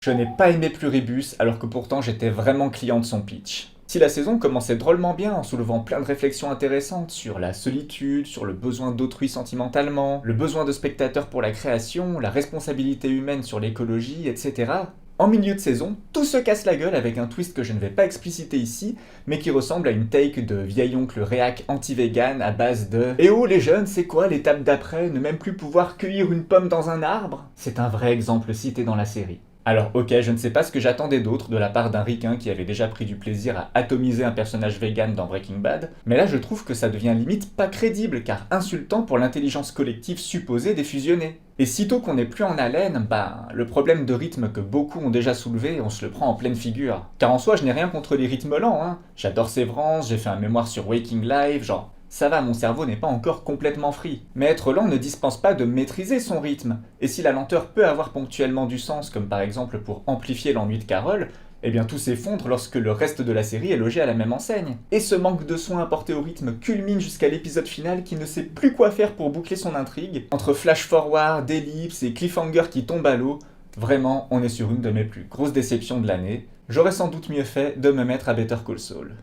Je n'ai pas aimé Pluribus alors que pourtant j'étais vraiment client de son pitch. Si la saison commençait drôlement bien en soulevant plein de réflexions intéressantes sur la solitude, sur le besoin d'autrui sentimentalement, le besoin de spectateurs pour la création, la responsabilité humaine sur l'écologie, etc., en milieu de saison, tout se casse la gueule avec un twist que je ne vais pas expliciter ici, mais qui ressemble à une take de vieil oncle réac anti-vegan à base de «Eh oh les jeunes, c'est quoi l'étape d'après? Ne même plus pouvoir cueillir une pomme dans un arbre?» C'est un vrai exemple cité dans la série. Alors ok, je ne sais pas ce que j'attendais d'autre de la part d'un ricain qui avait déjà pris du plaisir à atomiser un personnage vegan dans Breaking Bad, mais là je trouve que ça devient limite pas crédible car insultant pour l'intelligence collective supposée des fusionnés. Et sitôt qu'on n'est plus en haleine, le problème de rythme que beaucoup ont déjà soulevé, on se le prend en pleine figure. Car en soi, je n'ai rien contre les rythmes lents, hein. J'adore Sévrance, j'ai fait un mémoire sur Waking Life, genre, ça va, mon cerveau n'est pas encore complètement free. Mais être lent ne dispense pas de maîtriser son rythme. Et si la lenteur peut avoir ponctuellement du sens, comme par exemple pour amplifier l'ennui de Carole, eh bien tout s'effondre lorsque le reste de la série est logé à la même enseigne. Et ce manque de soin apporté au rythme culmine jusqu'à l'épisode final qui ne sait plus quoi faire pour boucler son intrigue. Entre flash-forward, ellipse et cliffhanger qui tombe à l'eau, vraiment, on est sur une de mes plus grosses déceptions de l'année. J'aurais sans doute mieux fait de me mettre à Better Call Saul.